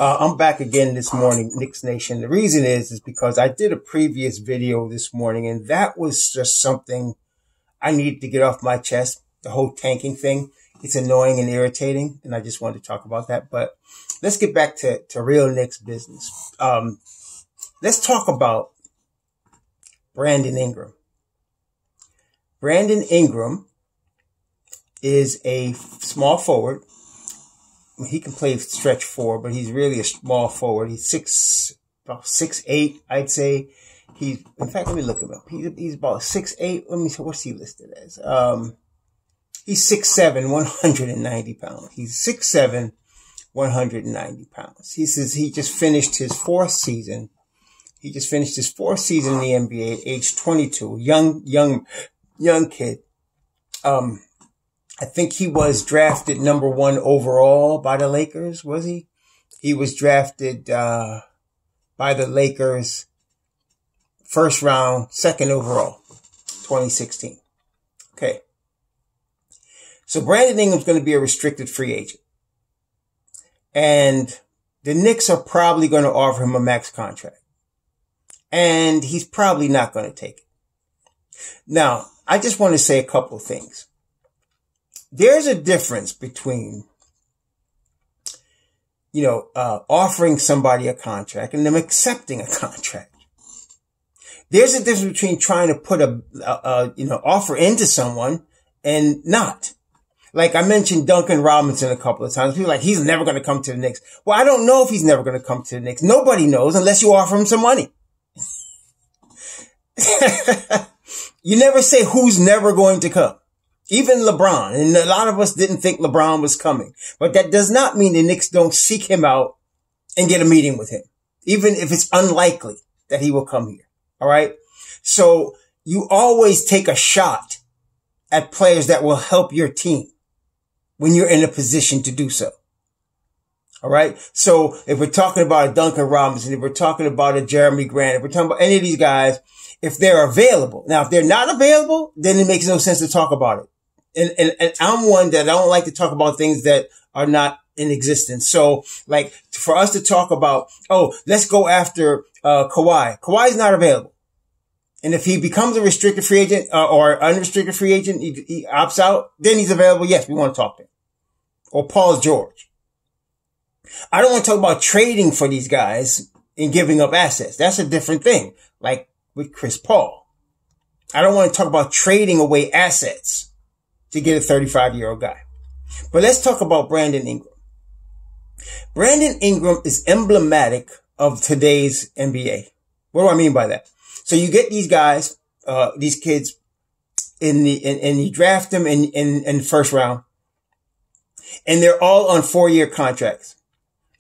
I'm back again this morning, Knicks Nation. The reason is because I did a previous video this morning, and that was just something I needed to get off my chest. The whole tanking thing. It's annoying and irritating, and I just wanted to talk about that. But let's get back to real Knicks business. Let's talk about Brandon Ingram. Brandon Ingram is a small forward. He can play stretch four, but he's really a small forward. He's about 6'8", I'd say. In fact, let me look him up. He's about 6'8". Let me see, what's he listed as? He's 6'7", 190 pounds. He's 6'7", 190 pounds. He says he just finished his fourth season. He just finished his fourth season in the NBA at age 22. Young kid. I think he was drafted number 1 overall by the Lakers, was he? He was drafted by the Lakers first round, 2nd overall, 2016. Okay. So Brandon Ingram's going to be a restricted free agent. And the Knicks are probably going to offer him a max contract. And he's probably not going to take it. Now, I just want to say a couple of things. There's a difference between, offering somebody a contract and them accepting a contract. There's a difference between trying to put offer into someone and not. Like I mentioned Duncan Robinson a couple of times. People are like, he's never going to come to the Knicks. Well, I don't know if he's never going to come to the Knicks. Nobody knows unless you offer him some money. You never say who's never going to come. Even LeBron. And a lot of us didn't think LeBron was coming. But that does not mean the Knicks don't seek him out and get a meeting with him. Even if it's unlikely that he will come here. All right. So you always take a shot at players that will help your team when you're in a position to do so. All right. So if we're talking about a Duncan Robinson, if we're talking about a Jeremy Grant, if we're talking about any of these guys, if they're available. Now, if they're not available, then it makes no sense to talk about it. And I'm one that I don't like to talk about things that are not in existence. So like for us to talk about, let's go after, Kawhi. Kawhi's not available. And if he becomes a restricted free agent, or unrestricted free agent, he opts out, then he's available. Yes, we want to talk to him. Or Paul George. I don't want to talk about trading for these guys and giving up assets. That's a different thing. Like with Chris Paul. I don't want to talk about trading away assets to get a 35-year-old guy. But let's talk about Brandon Ingram. Brandon Ingram is emblematic of today's NBA. What do I mean by that? So you get these guys, these kids and you draft them in first round, and they're all on 4-year contracts.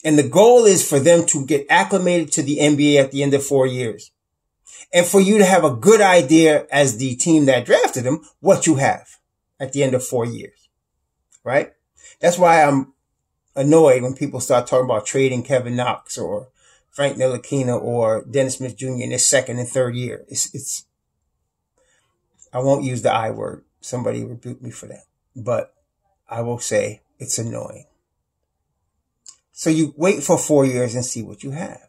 And the goal is for them to get acclimated to the NBA at the end of 4 years. And for you to have a good idea as the team that drafted them, what you have at the end of 4 years, right? That's why I'm annoyed when people start talking about trading Kevin Knox or Frank Ntilikina or Dennis Smith Jr. in his 2nd and 3rd year. I won't use the I word. Somebody rebuked me for that, but I will say it's annoying. So you wait for 4 years and see what you have.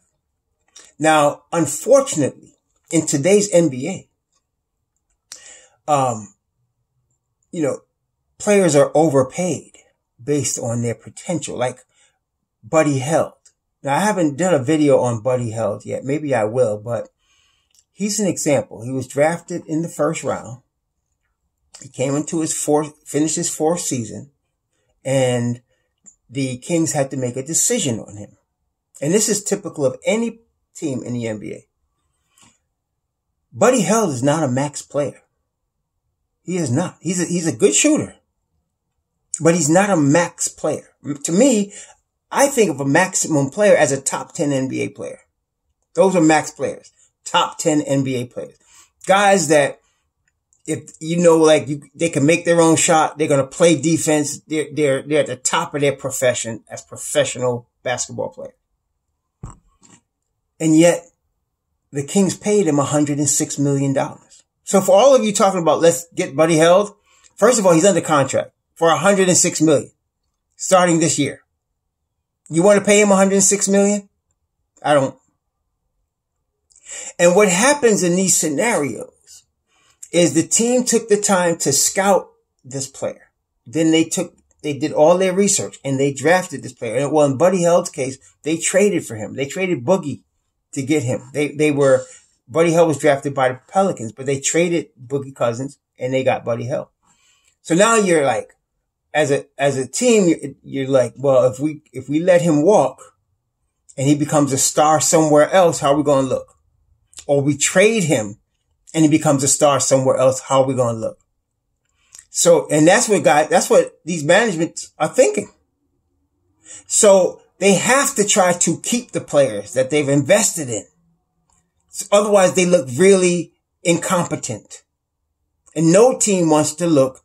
Now, unfortunately, in today's NBA, players are overpaid based on their potential, like Buddy Hield. Now, I haven't done a video on Buddy Hield yet. Maybe I will, but he's an example. He was drafted in the first round. He came into finished his 4th season, and the Kings had to make a decision on him. And this is typical of any team in the NBA. Buddy Hield is not a max player. He is not. He's a good shooter, but he's not a max player. To me, I think of a maximum player as a top 10 NBA player. Those are max players, top 10 NBA players. Guys that, if they can make their own shot, they're going to play defense. They're at the top of their profession as professional basketball players. And yet the Kings paid him $106 million. So for all of you talking about, let's get Buddy Hield, first of all, he's under contract for $106 million starting this year. You want to pay him $106 million? I don't. And what happens in these scenarios is the team took the time to scout this player. Then they did all their research and they drafted this player. And well, in Buddy Hield's case, they traded for him. They traded Boogie to get him. Buddy Hield was drafted by the Pelicans, but they traded Boogie Cousins and they got Buddy Hield. So now you're like, as a team, you're like, well, if we let him walk and he becomes a star somewhere else, how are we going to look? Or we trade him and he becomes a star somewhere else, how are we going to look? So, and that's what these managements are thinking. So they have to try to keep the players that they've invested in. So otherwise they look really incompetent. And no team wants to look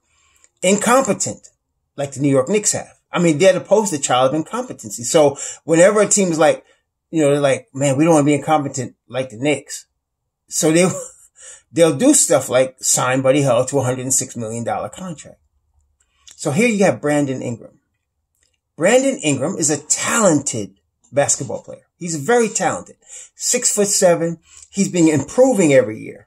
incompetent like the New York Knicks have. I mean, they're the poster child of incompetency. So whenever a team is like, they're like, man, we don't want to be incompetent like the Knicks. So they'll do stuff like sign Buddy Hield to a $106 million contract. So here you have Brandon Ingram. Brandon Ingram is a talented basketball player. He's very talented. 6'7". He's been improving every year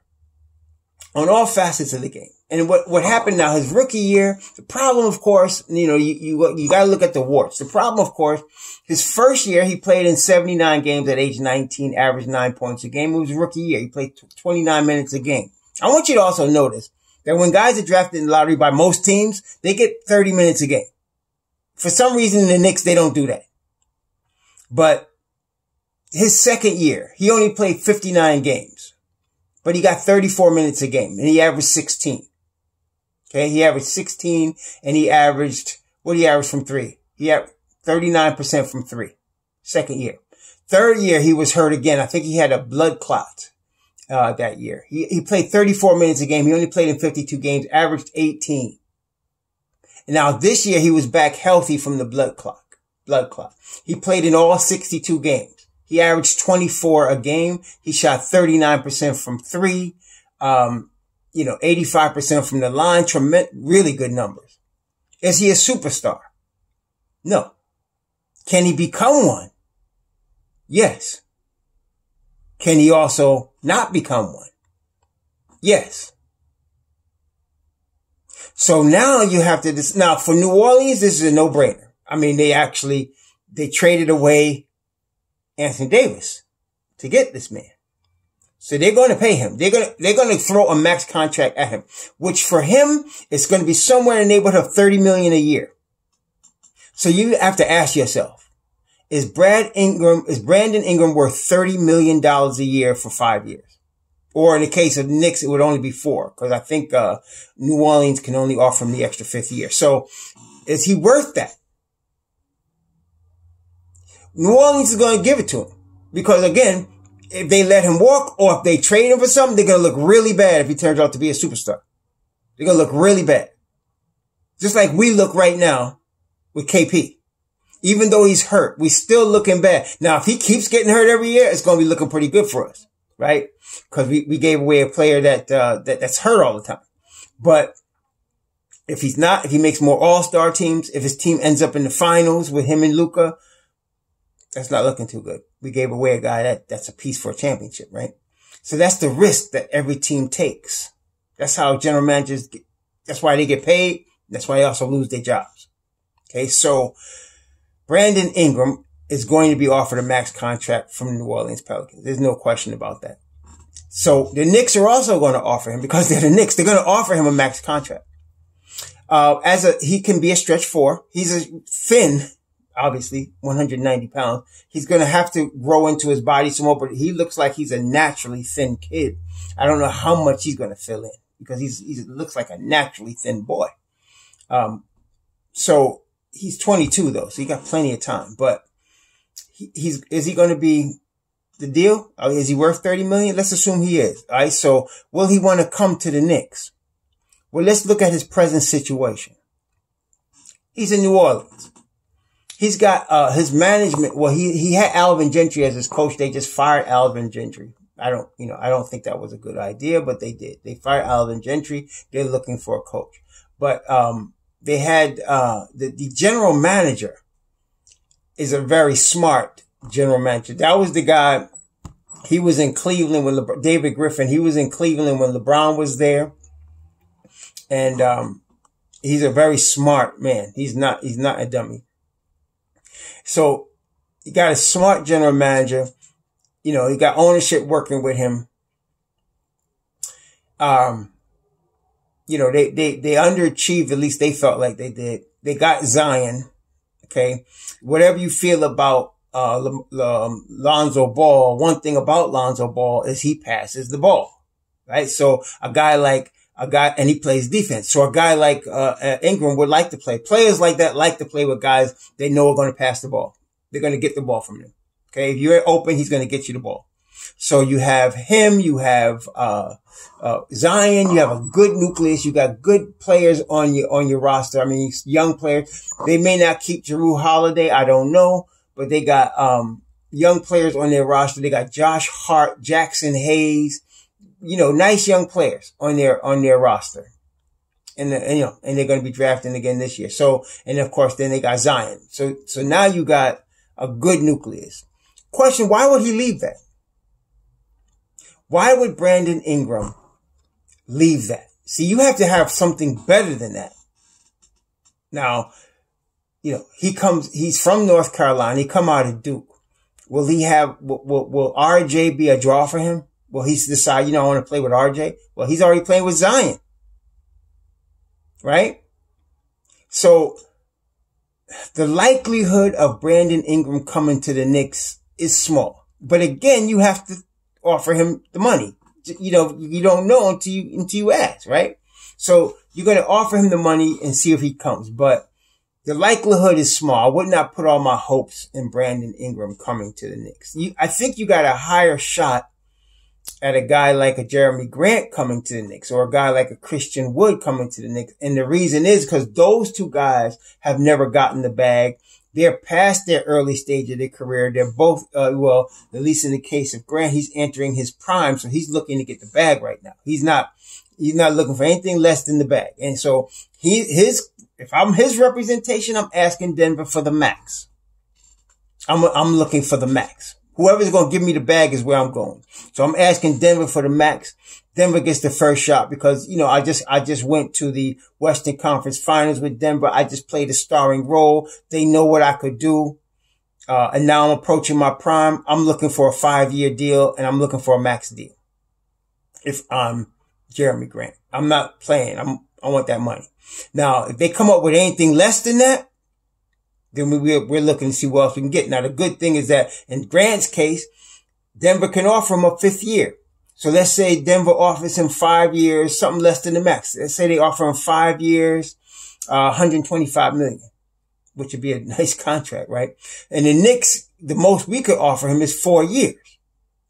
on all facets of the game. And what happened now, his rookie year, the problem, of course, you got to look at the warts. The problem, of course, his first year, he played in 79 games at age 19, averaged 9 points a game. It was rookie year. He played 29 minutes a game. I want you to also notice that when guys are drafted in the lottery by most teams, they get 30 minutes a game. For some reason, in the Knicks, they don't do that. But his second year, he only played 59 games, but he got 34 minutes a game and he averaged 16. Okay. He averaged 16 and he averaged from three? He had 39% from three. Second year. Third year, he was hurt again. I think he had a blood clot, that year. He played 34 minutes a game. He only played in 52 games, averaged 18. And now this year, he was back healthy from the blood clot. He played in all 62 games. He averaged 24 a game. He shot 39% from three. 85% from the line. Really good numbers. Is he a superstar? No. Can he become one? Yes. Can he also not become one? Yes. So now you have to, now for New Orleans, this is a no-brainer. I mean, they traded away Anthony Davis to get this man. So they're going to pay him. They're going to throw a max contract at him, which for him is going to be somewhere in the neighborhood of $30 million a year. So you have to ask yourself, is Brandon Ingram worth $30 million a year for 5 years? Or in the case of the Knicks, it would only be 4, because I think, New Orleans can only offer him the extra 5th year. So is he worth that? New Orleans is going to give it to him because, again, if they let him walk or if they trade him for something, they're going to look really bad if he turns out to be a superstar. They're going to look really bad. Just like we look right now with KP. Even though he's hurt, we still looking bad. Now, if he keeps getting hurt every year, it's going to be looking pretty good for us, right? Because we gave away a player that's hurt all the time. But if he's not, if he makes more all-star teams, if his team ends up in the finals with him and Luka, that's not looking too good. We gave away a guy that's a piece for a championship, right? So that's the risk that every team takes. That's how general managers that's why they get paid. That's why they also lose their jobs. Okay. So Brandon Ingram is going to be offered a max contract from the New Orleans Pelicans. There's no question about that. So the Knicks are also going to offer him because they're the Knicks. They're going to offer him a max contract. He can be a stretch 4. He's a thin, obviously 190 pounds. He's going to have to grow into his body some more, but he looks like he's a naturally thin kid. I don't know how much he's going to fill in because he looks like a naturally thin boy. So he's 22 though, so he got plenty of time, but is he going to be the deal? Is he worth 30 million? Let's assume he is. All right. So will he want to come to the Knicks? Well, let's look at his present situation. He's in New Orleans. He's got, his management. Well, he had Alvin Gentry as his coach. They just fired Alvin Gentry. I don't think that was a good idea, but they did. They fired Alvin Gentry. They're looking for a coach, but, they had, the general manager is a very smart general manager. That was the guy. He was in Cleveland when David Griffin. He was in Cleveland when LeBron was there, and he's a very smart man. He's not a dummy. So you got a smart general manager. You know, he got ownership working with him. You know, they underachieved. At least they felt like they did. They got Zion. Okay. Whatever you feel about, Lonzo Ball, one thing about Lonzo Ball is he passes the ball, right? So and he plays defense. So a guy like, Ingram would like to play. Players like that like to play with guys they know are going to pass the ball. They're going to get the ball from him. Okay. If you're open, he's going to get you the ball. So you have him, you have, Zion, you have a good nucleus, you got good players on your roster. I mean, young players. They may not keep Jrue Holiday, I don't know, but they got, young players on their roster. They got Josh Hart, Jackson Hayes, you know, nice young players on their roster. And they're going to be drafting again this year. So, and of course, then they got Zion. So now you got a good nucleus. Question, why would he leave that? Why would Brandon Ingram leave that? See, you have to have something better than that. Now, you know, he's from North Carolina. He come out of Duke. Will RJ be a draw for him? Will he decide, you know, I want to play with RJ? Well, he's already playing with Zion. Right? So the likelihood of Brandon Ingram coming to the Knicks is small. But again, you have to offer him the money. You know, you don't know until you ask, right? So you're going to offer him the money and see if he comes. But the likelihood is small. I would not put all my hopes in Brandon Ingram coming to the Knicks. I think you got a higher shot at a guy like a Jeremy Grant coming to the Knicks or a guy like a Christian Wood coming to the Knicks. And the reason is because those two guys have never gotten the bag. They're past their early stage of their career. They're both, well, at least in the case of Grant, he's entering his prime. So he's looking to get the bag right now. He's not looking for anything less than the bag. And so if I'm his representation, I'm asking Denver for the max. I'm looking for the max. Whoever's going to give me the bag is where I'm going. So I'm asking Denver for the max. Denver gets the first shot because, you know, I just went to the Western Conference Finals with Denver. I just played a starring role. They know what I could do. And now I'm approaching my prime. I'm looking for a 5-year deal and I'm looking for a max deal. If I'm Jeremy Grant, I'm not playing. I want that money. Now, if they come up with anything less than that, then we're looking to see what else we can get. Now, the good thing is that in Grant's case, Denver can offer him a 5th year. So let's say Denver offers him 5 years, something less than the max. Let's say they offer him 5 years, $125 million, which would be a nice contract, right? And the Knicks, the most we could offer him is 4 years.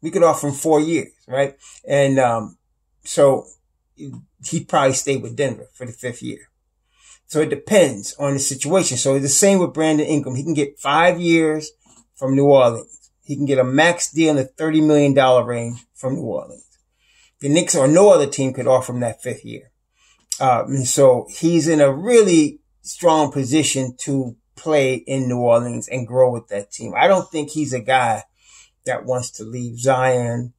We could offer him 4 years, right? And, so he'd probably stay with Denver for the 5th year. So it depends on the situation. So it's the same with Brandon Ingram. He can get 5 years from New Orleans. He can get a max deal in the $30 million range from New Orleans. The Knicks or no other team could offer him that 5th year. And so he's in a really strong position to play in New Orleans and grow with that team. I don't think he's a guy that wants to leave Zion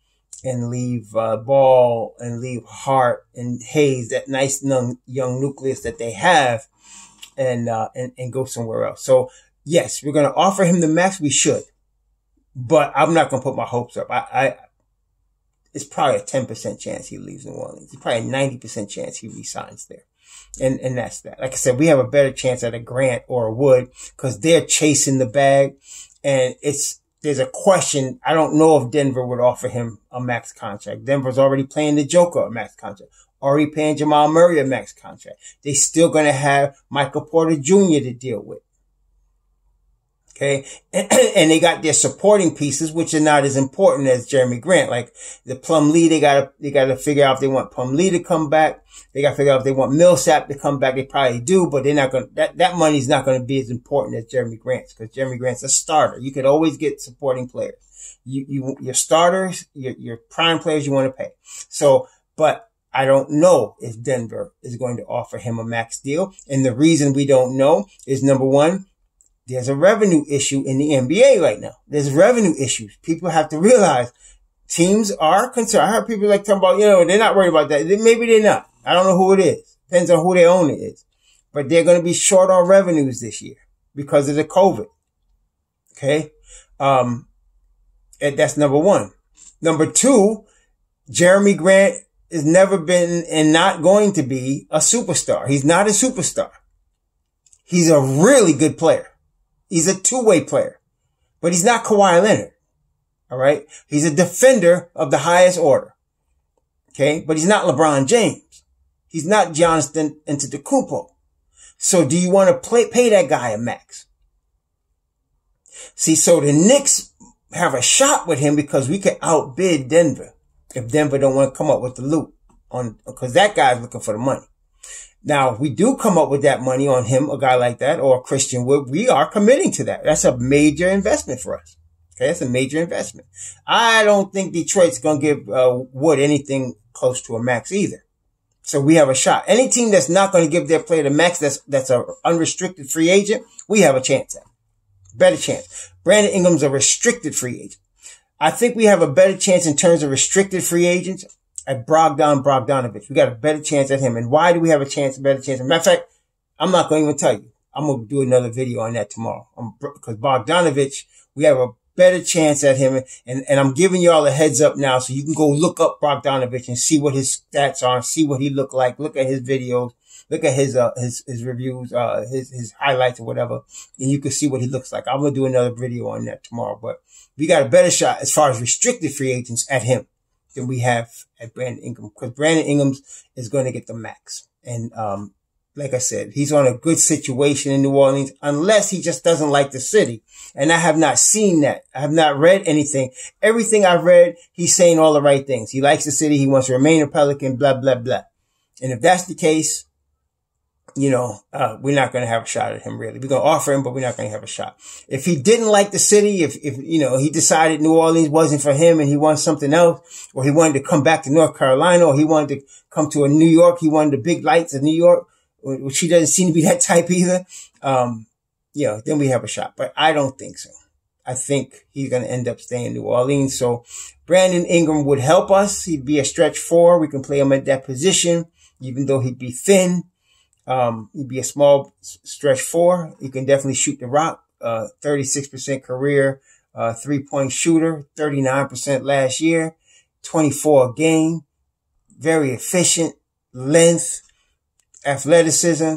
and leave Ball and leave Hart and Hayes, that nice young nucleus that they have, and go somewhere else. So yes, we're going to offer him the max. We should. But I'm not going to put my hopes up. It's probably a 10% chance he leaves New Orleans. It's probably a 90% chance he resigns there. And that's that. Like I said, we have a better chance at a Grant or a Wood because they're chasing the bag. And there's a question. I don't know if Denver would offer him a max contract. Denver's already paying the Joker a max contract. Already paying Jamal Murray a max contract. They're still going to have Michael Porter Jr. to deal with. Okay. And they got their supporting pieces, which are not as important as Jeremy Grant. Like the Plumlee, they gotta figure out if they want Plumlee to come back. They gotta figure out if they want Millsap to come back. They probably do, but they're not that money's not gonna be as important as Jeremy Grant's because Jeremy Grant's a starter. You could always get supporting players. Your starters, your prime players you want to pay. So, but I don't know if Denver is going to offer him a max deal. And the reason we don't know is number one, There's a revenue issue in the NBA right now. There's revenue issues. People have to realize teams are concerned. I heard people like talking about, they're not worried about that. Maybe they're not. I don't know who it is. Depends on who their owner is. But they're going to be short on revenues this year because of the COVID. Okay. And that's number one. Number two, Jeremy Grant has never been and not going to be a superstar. He's not a superstar. He's a really good player. He's a two-way player, but he's not Kawhi Leonard. All right. He's a defender of the highest order. Okay. But he's not LeBron James. He's not Giannis Antetokounmpo. So do you want to pay that guy a max? See, so the Knicks have a shot with him because we could outbid Denver if Denver don't want to come up with the loot because that guy's looking for the money. Now, if we do come up with that money on him, a guy like that, or Christian Wood, we are committing to that. That's a major investment for us. Okay, that's a major investment. I don't think Detroit's going to give Wood anything close to a max either. So we have a shot. Any team that's not going to give their player the max, that's a unrestricted free agent, we have a chance at. Better chance. Brandon Ingram's a restricted free agent. I think we have a better chance in terms of restricted free agents at Bogdanovich. We got a better chance at him. And why do we have a better chance? As a matter of fact, I'm not going to even tell you. I'm going to do another video on that tomorrow. Because Bogdanovich, we have a better chance at him. And I'm giving y'all a heads up now so you can go look up Bogdanovich and see what his stats are, see what he looked like, look at his videos, look at his reviews, his highlights or whatever, and you can see what he looks like. I'm going to do another video on that tomorrow, but we got a better shot as far as restricted free agents at him than we have at Brandon Ingram, because Brandon Ingram is going to get the max. And, like I said, he's on a good situation in New Orleans, unless he just doesn't like the city. And I have not seen that. I have not read anything. Everything I've read, he's saying all the right things. He likes the city. He wants to remain a Pelican, blah, blah, blah. And if that's the case, we're not going to have a shot at him, really. We're going to offer him, but we're not going to have a shot. If he didn't like the city, if he decided New Orleans wasn't for him and he wants something else, or he wanted to come back to North Carolina, or he wanted to come to a New York, he wanted the big lights of New York, which he doesn't seem to be that type either, then we have a shot. But I don't think so. I think he's going to end up staying in New Orleans. So Brandon Ingram would help us. He'd be a stretch four. We can play him at that position, even though he'd be thin. He'd be a small stretch four. He can definitely shoot the rock. 36% career, 3-point shooter, 39% last year, 24 a game, very efficient, length, athleticism.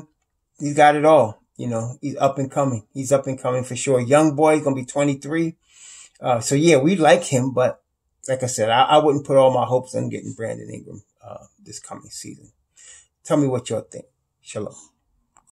He's got it all. He's up and coming. He's up and coming for sure. Young boy, he's going to be 23. So yeah, we like him, but like I said, I wouldn't put all my hopes on getting Brandon Ingram, this coming season. Tell me what y'all think. Shalom.